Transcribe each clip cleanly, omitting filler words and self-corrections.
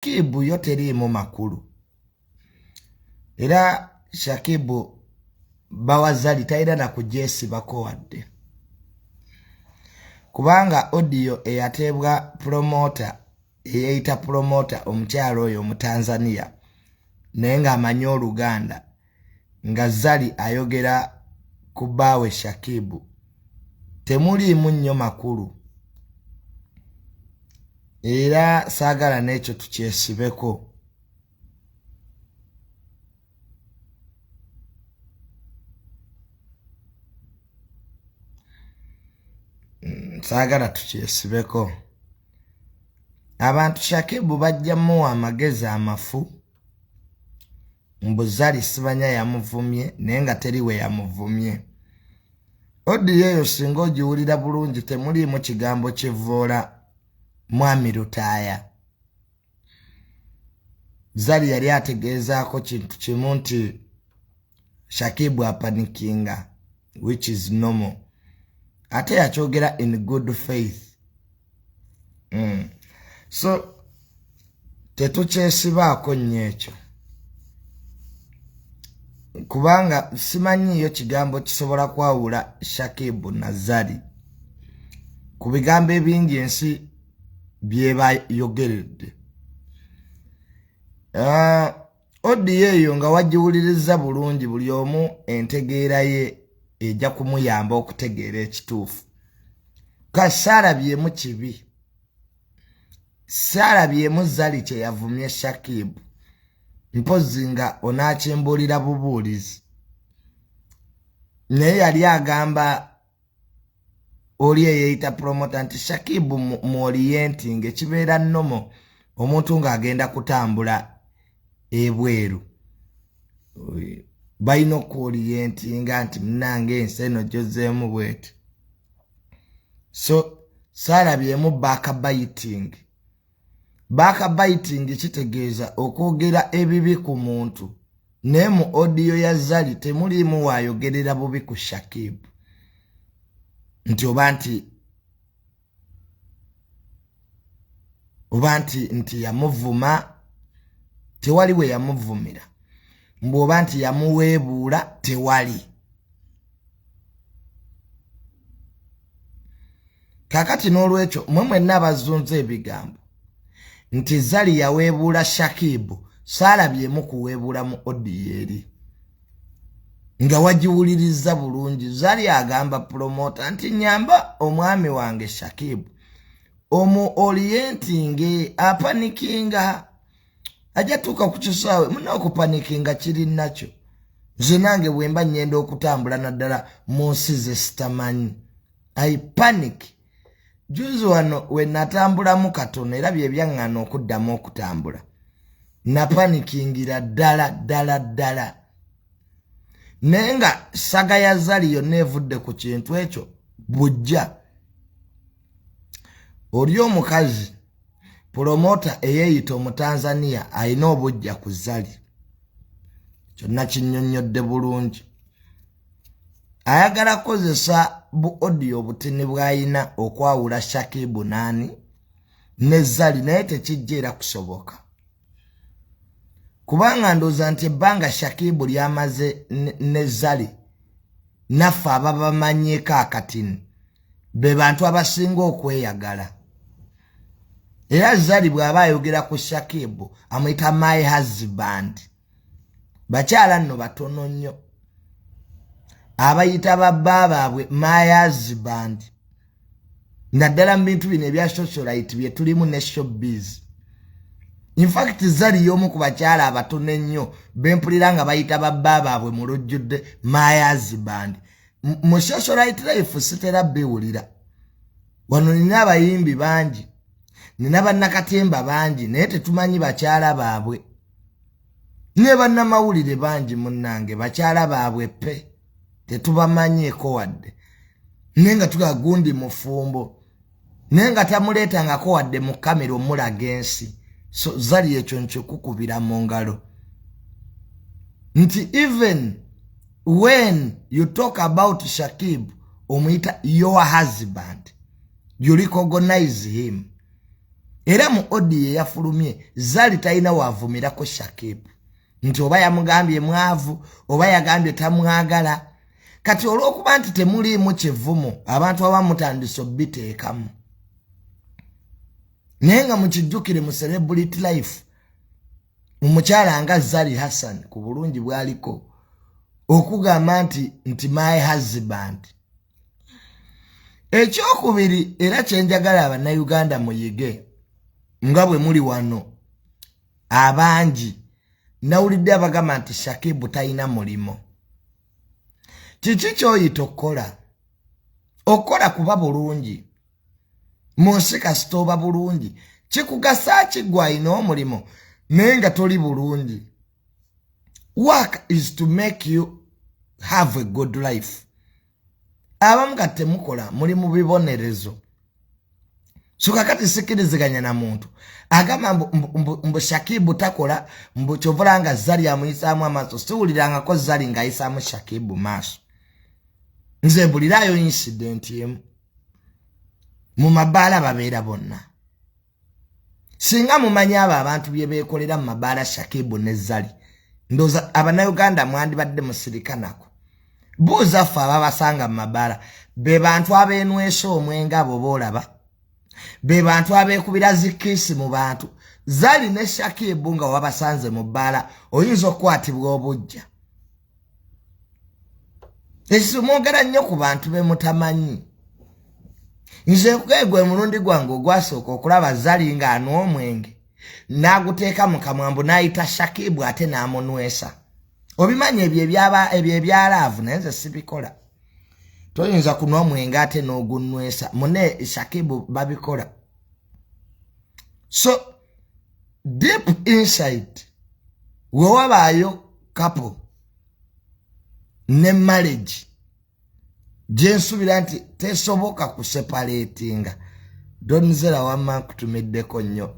Shakib yo terimu makulu. Era Shakib bawa Zari taida na kujesi bako wadde. Kubanga audio eyatebwa promoter eyeita promoter omukyalo oyo mu Tanzania nenga amanyi Oluganda nga Zari ayogera kubawe Shakib temuliimu nnyo makulu. Era saagala n'ekyo tukyesibeko. Saagala tukyesibeko. Abantu Shakib bajjamu amagezi amafu. Mbu Zari sibanya yamuvumye nenga teriwe yamuvumye. Audio eyo singa ogiwulira bulungi temuliimu kigambo kivoola mwami Lutaaya. Zari yali ategeezaako kintu kimu nti Shakib apanikinga, which is normal. Ate yakyogera in good faith. So tetukyesibaako nnyo ekyo. Kubanga simanyiyo kigambo kisobola kwawula Shakib na Zari. Ku bigambo ebingi ensi byeba yogeredde. Audio eyo nga wagiwuliriza bulungi buli omu entegeera ye ejja kumuyamba okutegeera ekituufu. Kasalabyemu kibi. Salabyemu Zari kye yavumye Shakib. Mpozi nga onakyembuulira bubuulizi. Naye yali agamba oli eyeyita promoter nti Shakib mu orienting ekibeera nnomo omuntu ng'agenda kutambula ebweru. Balina okuorientinga nti munnange ensi eno gyozeemu bweti. So saalabyemu backbiting. Backbiting kitegeeza okwogera ebibi ku muntu. Naye mu audio ya Zari temuliimu waayogerera bubi ku Shakib. Nti oba nti yamuvuma, tewali we yamuvumira. Mbu oba nti yamuweebuula, tewali. Kakati n'olwekyo mwe mwenna abazunza ebigambo nti Zari yaweebuula Shakib, saalabyemu kuweebuula mu audio eri. Nga wagiwuliriza bulungi Zari agamba promoter nti nyamba omwami wange Shakib omu orienting apanikinga ajja tuuka ku kisaawe muna okupanikinga kiri nakyo. Nze nange bwe mba nnyenda okutambula naddala mu nsi ze sitamanyi. I panic. Juzi wano we natambulamu katono era bye byaŋŋana okuddamu okutambula. Napanikingira ddala. Nenga saga ya Zari yonna evudde ku kintu ekyo bujja. Oli omukazi promoter eyeeyita mu Tanzania alina obujja ku Zari. Kyonna kinnyonnyodde bulungi. Ayagala kozesa bu audio obutini bw'ayina okwawula Shakib nani ne Zari naye tekijjeera kusoboka. Kubanga ndooza nti ebbanga Shakib lyamaze ne Zari naffe ababamanyeeko akatini be bantu abasinga okweyagala. Era Zari bw'aba ayogera ku Shakib amuyita my husband. Bakyala nno batono nnyo abayita babba baabwe my husband. Naddala mu bintu bino ebya socialite bye tulimu ne showbiz. In fact Zari y'omu ku bakyala abatono ennyo bempulira nga bayita babba baabwe mu lujjudde my husband. Mu socialite life sitera biwulira. Wano nina abayimbi bangi, nina bannakatemba bangi naye tetumanyi bakyala baabwe. Ne bannamawulire bangi munnange bakyala baabwe pe tetubamanyeeko wadde. Nenga tuga gundi mufumbo. Nenga tamuleetangako wadde mu kamera omulaga ensi. So Zari ekyo nkikukubira mu ngalo. Nti even when you talk about Shakib omuyita your husband, you recognize him. era mu odi yafulumye Zari talina wavumirako Shakib nti oba yamugambye mwavu oba yagambye tamwagala kati olw'okuba nti temuliimu kivumu abantu abamutandise obbiteekamu naye nga mukijjukire mu celebrity life omukyala nga Zari Hassan ku bulungi bwaliko okugamba nti my husband. Ekyokubiri era kyenjagala abannayuganda muyige nga bwe muli wano abangi nawulidde abagamba nti Shakib talina mulimo. Kiki kyoyita okukola kuba bulungi mu nsi kasita oba bulungi kikugasa kigwa ina omulimo naye nga toli bulungi. Work is to make you have a good life. Abamu kati temukola muli mu bibonerezo. So kakati sikiriziganya na muntu agamba mbu Shakib takola mbu kyovula nga Zari amuyisaamu amaaso siwulirangako Zari ng'ayisaamu Shakib maaso. Nze mbulirayo incident emu mu mabaala babeera bonna. Singa mumanyi abo abantu bye beekolera mu mabaala Shakib ne Zari ndoza abannayuganda mwandibadde musirika nako. Buuza ffe ababasanga mu mabaala be bantu abeenwesa omwenge abo boolaba be bantu abeekubira zikisi mu bantu. Zari ne Shakib nga wabasanze mu bbaala oyinza okukwatibwa obujja. Ekimwogera nnyo ku bantu be mutamanyi. Nze gwe mulundi gwange ogwasooka okulaba Zari ng'anywa omwenge n'aguteeka mu kamwambu n'ayita Shakib ate n'amunwesa. Obimanyi ebyo ebyalaavu naye nze sibikola. Toyinza kunywa omwenge ate n'ogunwesa mune Shakib babikola. So deep inside we wabaayo couple ne marriage gyensuubira nti tesoboka kuseparatinga. Donzera wamma nkutumiddeko nnyo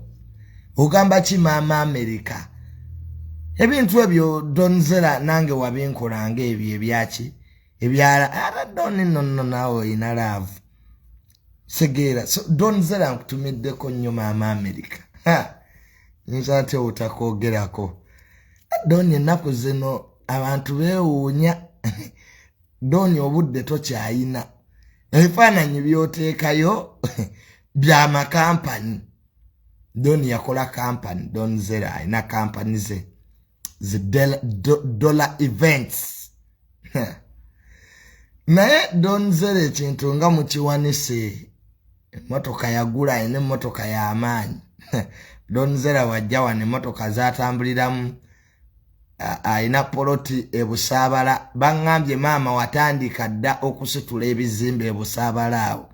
ogamba ki maama Amerika ebintu ebyo Donzera nange wabinkolanga ebyo ebyaki ebyala ara doni nonno nawe ina love segera. So Donzera nkutumiddeko nnyo maama Amerika nza ate otakoogerako doni ennaku zino abantu beewuunya doni obudde tokyayina ebifaananyi byoteekayo bya makampani. Doni yakola kampani Donzera alina kampani ze dollar events naye Donzera ekintu nga mukiwanise emotoka yagula ine emotoka y'amaanyi. Donzera wajja wano emotoka zatambuliramu alina poloti ebusaabala. Baŋŋambye maama watandika dda okusitula ebizimbe ebusaabala awo.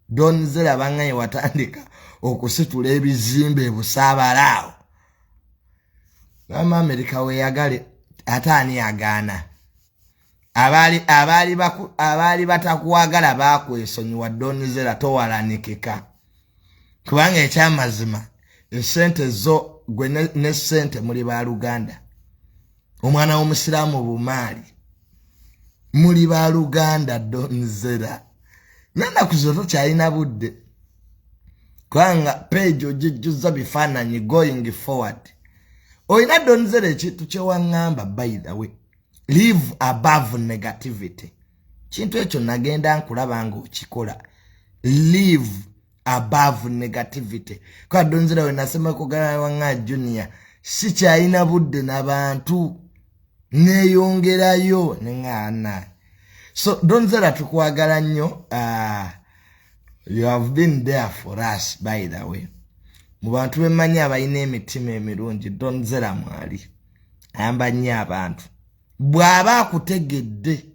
Donzera baŋŋambye watandika okusitula ebizimbe ebusaabala awo. Maama Amerika weeyagale ate ani agaana? Abaali batakuwagala baakwesonyiwa Donzera towalanikika kubanga ekyamazima esente zo gwe ne sente muli baaluganda. Omwana w'omusiraamu bumaali muli baaluganda Donzera. Nanaku zo tokyalina budde kubanga page ogijjuza bifaananyi going forward. Oyina Donzera ekintu kyewaŋŋamba by the way live above negativity. Kintu ekyo nagenda nkulaba nga okikola. Live above negativity. Kwa Donzera we nasema kugana wanga junior sikyalina budde n'abantu neeyongerayo neŋŋaana. So Donzera tukwagala nnyo. You have been there for us by the way. Mu bantu bemanyi abalina emitima emirungi Donzera mwali ayamba nnyo abantu. Bw'aba akutegedde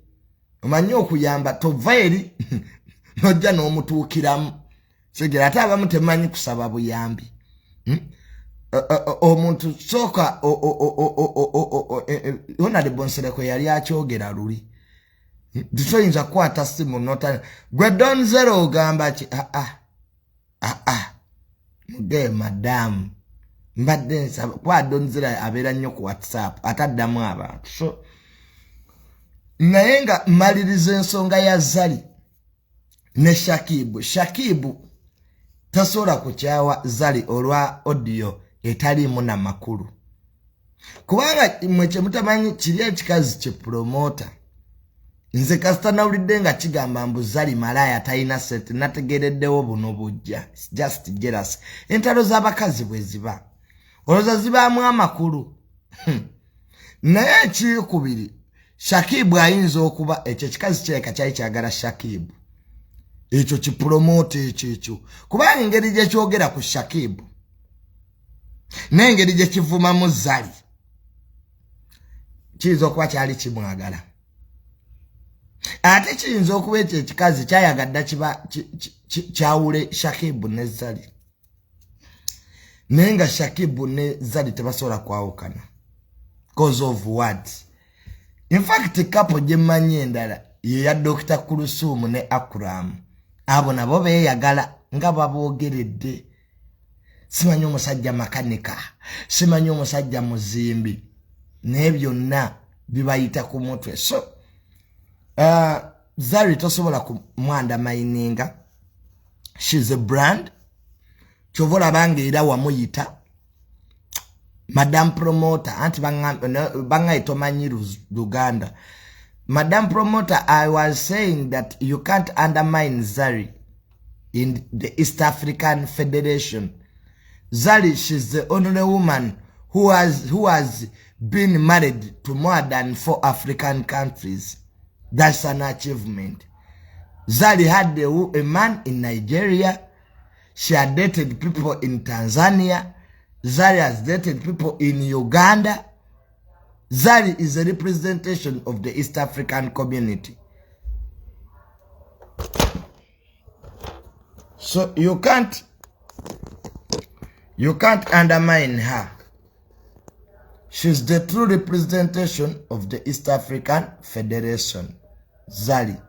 omanyi okuyamba tova eri nojja n'omutuukiramu. Segera ate abamu temanyi kusaba buyambi. Omuntu sooka Honorable Nsereko yali akyogera luli. Titoyinza kukwata simu nota gwe Donzera ogamba ki muge madamu mbadde nsaba kwa Donzera abeera nnyo ku WhatsApp ataddamu abantu. So naye nga maliriza ensonga ya Zari ne Shakib. Shakib tasobola kukyawa Zari olwa audio etaliimu na makulu. Kubanga mwe kye mutamanyi kiri ekikazi kye promota. Nze kasita nawulidde nga kigamba mbu Zari malaya talina set nategereddewo buno bujja. It's just jealous. Entalo z'abakazi bwe ziba. Olowooza zibaamu amakulu. Naye ekikubiri Shakib ayinza okuba ekyo kikazi kyeka kyali kyagala Shakib. Ekyo kipromote ekyo. Kubanga engeri gye kyogera ku Shakib n'engeri gye kivumamu Zari kiyinza okuba kyali kimwagala. Ate kiyinza okuba ekyo ekikazi kyayagadda kiba kyawule Shakib ne Zari. Naye nga Shakib ne Zari tebasobola kwawukana because of what? In fact, couple gye mmanyi endala ye ya Dr. Kulusumu ne Akram. Abo nabo beeyagala nga baboogeredde. Simanyi omusajja makanika, simanyi omusajja muzimbi. Naye byonna bibayita ku mutwe. So, Zari tosobola kumwanda maininga. She's a brand. Chovola bange ira wamuyita. Madam Promoter, anti banga itomanyi Luganda. Madam Promoter, I was saying that you can't undermine Zari in the East African Federation. Zari, she's the only woman who has been married to more than 4 African countries. That's an achievement. Zari had a man in Nigeria. She had dated people in Tanzania. Zari has dated people in Uganda. Zari is a representation of the East African community. So you can't undermine her. She's the true representation of the East African Federation. Zari.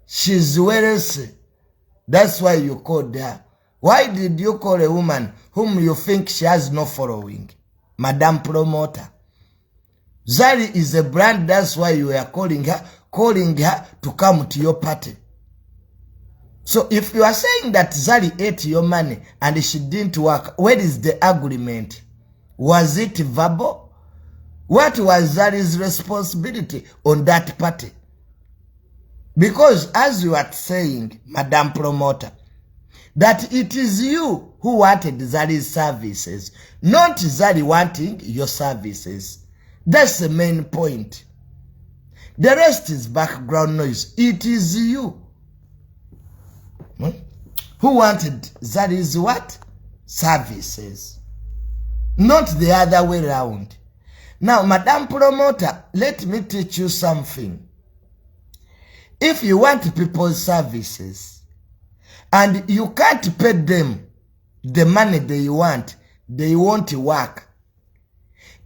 She's wealthy. That's why you called her. Why did you call a woman whom you think she has no following? Madam Promoter. Zari is a brand, that's why you are calling her to come to your party. So if you are saying that Zari ate your money and she didn't work, where is the agreement? Was it verbal? What was Zari's responsibility on that party? Because as you are saying, Madam Promoter, that it is you who wanted Zari's services, not Zari wanting your services. That's the main point. The rest is background noise. It is you who wanted Zari's what? Services. Not the other way around. Now, Madam Promoter, let me teach you something. If you want people's services and you can't pay them the money they want, they won't work.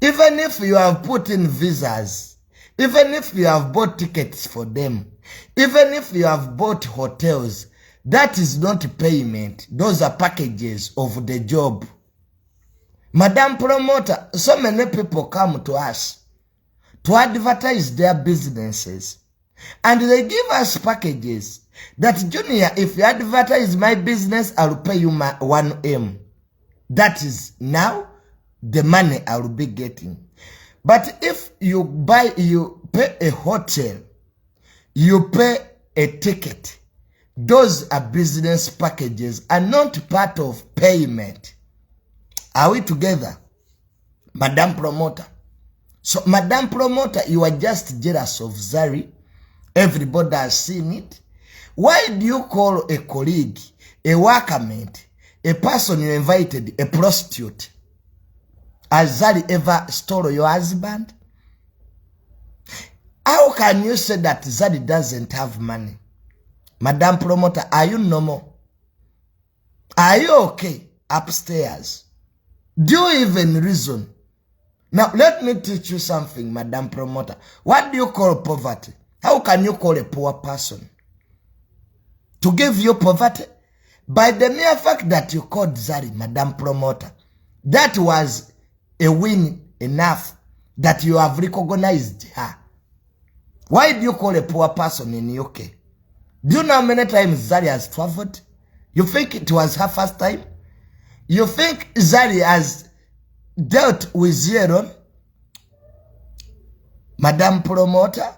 Even if you have put in visas, even if you have bought tickets for them, even if you have bought hotels, that is not payment. Those are packages of the job. Madam Promoter, so many people come to us to advertise their businesses. And they give us packages that, Junior, if you advertise my business, I'll pay you my 1M. That is now the money I will be getting. But if you pay a hotel, you pay a ticket, those are business packages and not part of payment. Are we together? Madam Promoter. So, Madam Promoter, you are just jealous of Zari. Everybody has seen it. Why do you call a colleague, a workmate, a person you invited, a prostitute? Has Zari ever stole your husband? How can you say that Zari doesn't have money? Madam Promoter, are you normal? Are you okay upstairs? Do you even reason? Now, let me teach you something, Madam Promoter. What do you call poverty? How can you call a poor person? To give you poverty? By the mere fact that you called Zari, Madam Promoter, that was a win enough that you have recognized her. Why do you call a poor person in UK? Do you know how many times Zari has traveled? You think it was her first time? You think Zari has dealt with Zero, Madam Promoter?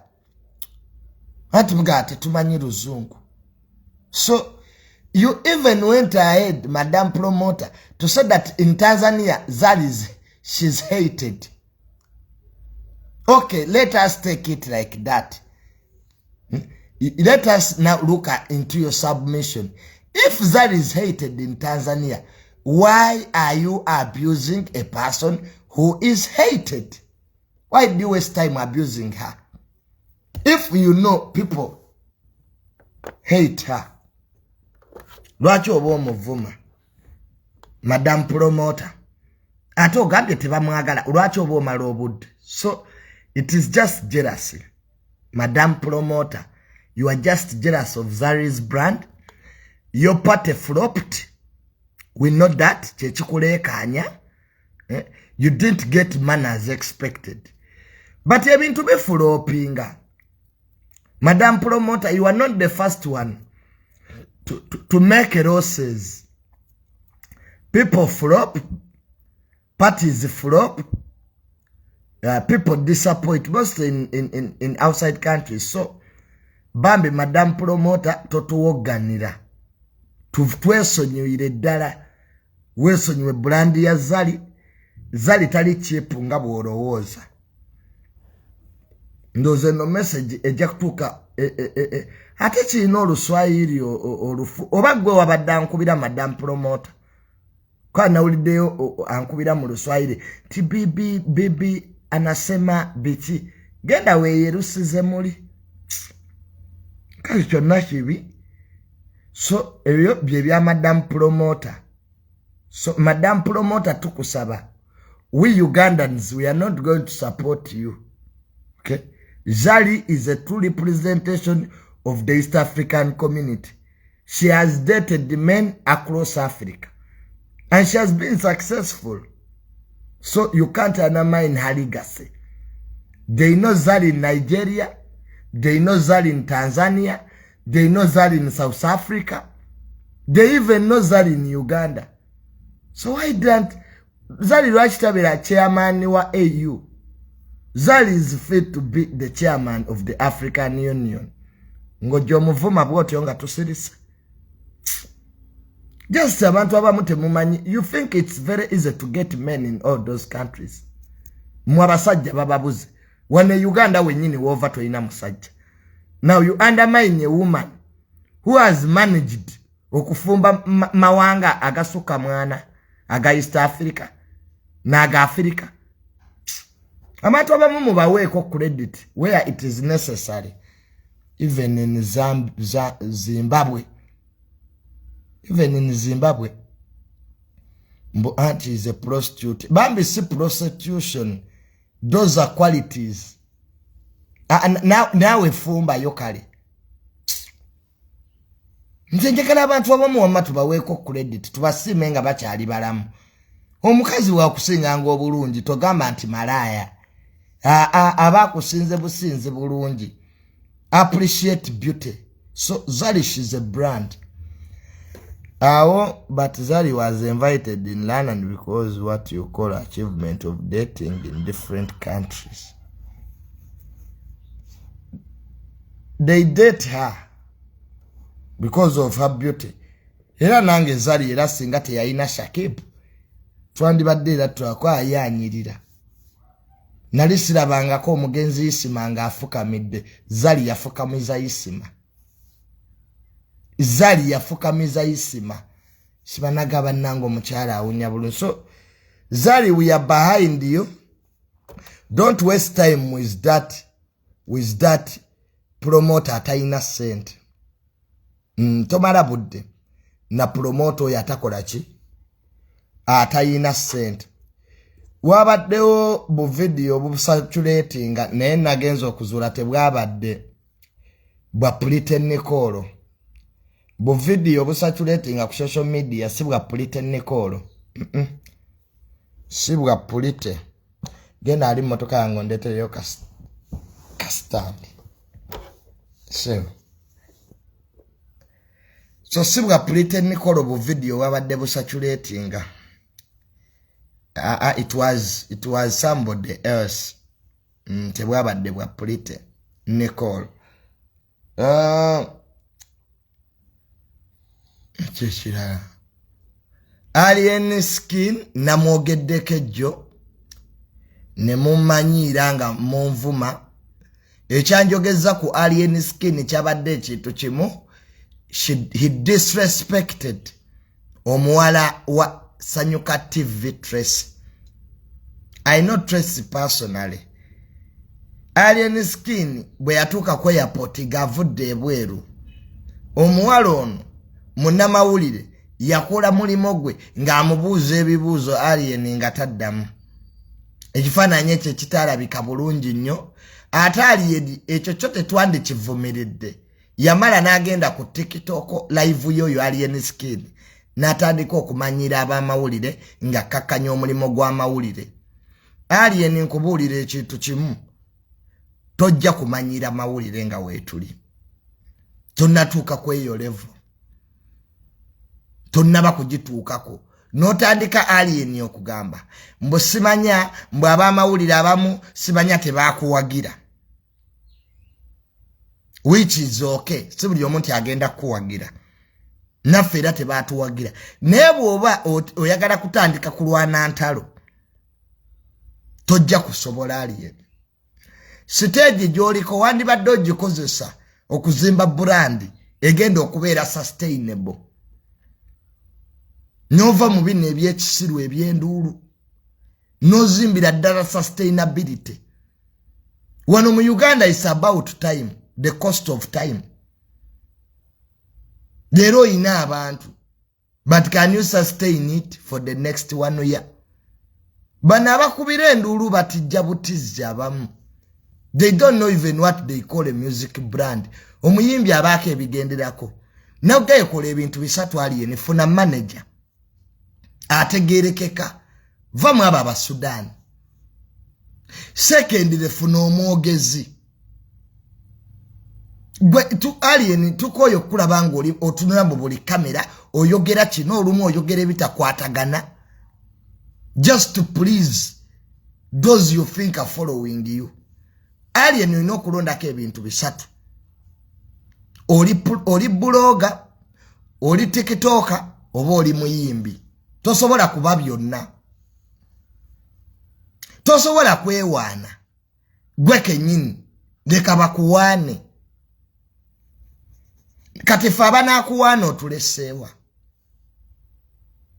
Hatumugate tumanyi luzungu. So you even went ahead, Madam Promoter, to say that in Tanzania, she's hated. Okay, let us take it like that. Let us now look into your submission. If Zari is hated in Tanzania, why are you abusing a person who is hated? Why do you waste time abusing her? If you know people hate her, lwaki oba omuvuma Madam Promoter ate ogambye tebamwagala lwaki oba omala obudde? So it is just jealousy. Madam Promoter, you are just jealous of Zari's brand. Your party flopped. We know that. You didn't get money as expected. But you mean to be flopping. Madam Promoter, you are not the first one to make losses. People flop. Parties flop. People disappoint, most in outside countries. So, Bambi Madam Promoter, totuwoganira. Twesonyiwire ddala. Weesonyiwe brand ya Zari. Zari tali cheap nga bw'olowooza. Ndoze no message ejja kutuuka ate kirina oluswayiri olufu oba gwe wabadde ankubira Madam Promoter. Kwa nawuliddeyo ankubira mu luswayiri ti bibi anasema biki genda weeyerusize muli kali kyonna kibi. So ebyo bye bya Madam Promoter. So Madam Promoter tukusaba, we Ugandans, we are not going to support you. Okay? Zari is a true representation of the East African community. She has dated the men across Africa. And she has been successful. So you can't undermine her legacy. They know Zari in Nigeria. They know Zari in Tanzania. They know Zari in South Africa. They even know Zari in Uganda. So why don't Zari Rachtabira chairman wa AU? Zari is fit to be the chairman of the African Union. Ngojo muvuma bwote yonga tusirisa. Just abantu abamu mumanyi. You think it's very easy to get men in all those countries. Mwabasajja bababuzi. Wane Uganda wenyini wova toina musajja. Now you undermine a woman who has managed okufumba mawanga agasuka mwana aga East Africa na aga Africa. Amatu abamu mubaweeko credit where it is necessary. Even in Zimbabwe. Even in Zimbabwe. Mbo auntie is a prostitute. Bambi si prostitution. Those are qualities. Now we fumba yokali. Nzenjekala abantu abamu wamma tubaweeko credit. Tubasime nga bakyali balamu. Omukazi wakusinga nga obulungi togamba nti malaya. Abakusinze businze bulungi. Appreciate beauty. So Zari is a brand. But Zari was invited in London because what you call achievement of dating in different countries. They date her because of her beauty. Era nange Zari era singa teyalina Shakib. Twandibadde era twakwa yanyirira. Nali sirabangako omugenzi Isima nga afukamidde. Zari yafukamiza Isima. Zari yafukamiza Isima. Sibanagaba nango mukyala awunya bulungi. So Zari, we are behind you. Don't waste time with that promoter atayina sente. Tomala budde na promoter yatakola ki atayina sente. Wabaddewo bu video busatulatinga naye nagenza okuzuula tebwabadde bwa Pretend Nicole. Bu video busatulatinga ku social media si bwa Pretend Nicole. Si bwa Pretend. Genda ali motoka yango ndeteyo kastambi. So sibwa pretend Nicole bu video wabadde busaturating. It was somebody else. Tebwabadde bwa pretend Nicole. Chishira. Alien skin namwogeddeko ejjo ne mumanyira nga munvuma. Ekyanjogeza ku alien skin kyabadde ekintu kimu. He disrespected omuwala wa Sanyuka TV Tracy. I know Tracy personally. Alien skin bwe yatuuka ku airport gavudde ebweru. Omuwala ono munnamawulire yakola mulimo gwe ng'amubuuza ebibuuzo Alien nga taddamu. Ekifaananyi ekyo kitaalabika bulungi nnyo. Ate Alien ekyo kyo tetwandikivumiridde. Yamala n'agenda ku TikTok live yoyo Alien skin. N'atandika okumanyira ab'amawulire nga kakkanya omulimo gw'amawulire. Alien nkubuulira ekintu kimu. Tojja kumanyira mawulire nga weetuli. Tonnatuuka ku eyo level. Tonnaba kugituukako. N'otandika Alien okugamba. Mbu simanya, mbu ab'amawulire abamu simanya tebaakuwagira. Which is okay. Si buli omuntu agenda kuwagira. Naffe era tebaatuwagira. Naye bw'oba oyagala kutandika kulwana ntalo, tojja kusobola Alien. Stage gy'oliko wandibadde ogikozesa okuzimba brand egenda okubeera sustainable. Nova mu bino ebyekisiru eby'enduulu. Nozimbira ddala sustainability. Wano mu Uganda is about time. The cost of time. Leero ina abantu. But can you sustain it for the next 1 year? Bana abakubira enduulu batijja butizza abamu. They don't know even what they call a music brand. Omuyimbi abaako ebigenderako. Nawe ekola ebintu bisatu Alien funa manager. Ategerekeka. Vamu abo Abasudan. Second, lefuna omwogezi. Gwe tu Alien tukoyo kulaba ngoli otunula mu buli kamera oyogera kino olumu oyogera ebitakwatagana. Just to please those you think are following you. Alien ino kulondako ebintu bisatu. Oli bloga, oli TikToker, oba oli muyimbi. Tosobola kuba byonna. Tosobola kwewaana. Gwe kennyini leka bakuwaane. Kati ffe abanaakuwaana otuleseewa.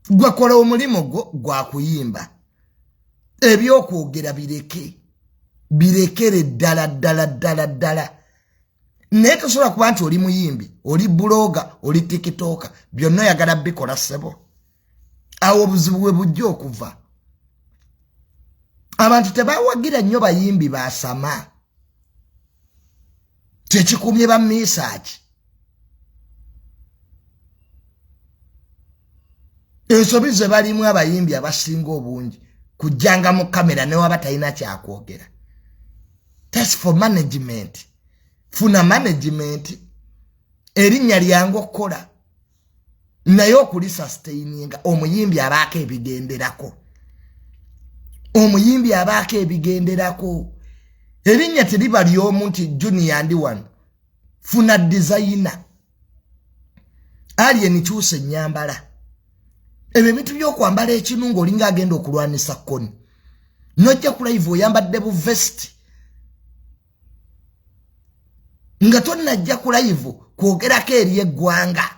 Gwe kola omulimo gwa kuyimba. Ebyokwogera bireke. Birekere ddala. Naye tosobola kuba nti oli muyimbi, oli bloga, oli TikToker, byonna oyagala bikola ssebo. Awo obuzibu bwe bujja okuva. Abantu tebawagira nnyo bayimbi baasama. Kyekikumye ba misaaki. Ensobi ze balimu abayimbi abasinga obungi kujjanga mu kamera ne waba talina kyakwogera. That's for management. Funa management. Erinnya lyangu okukola. Naye okuli sustaininga omuyimbi abaako ebigenderako. Omuyimbi abaako ebigenderako. Erinnya teriba ly'omu nti Junior ndi wano. Funa designer. Alien kyusa ennyambala. Ebyo ebintu by'okwambala ekinu ng'olinga agenda okulwanisa kkoni. Nojja ku live oyambadde bu vest. Nga tonnajja ku live kwogerako eri eggwanga.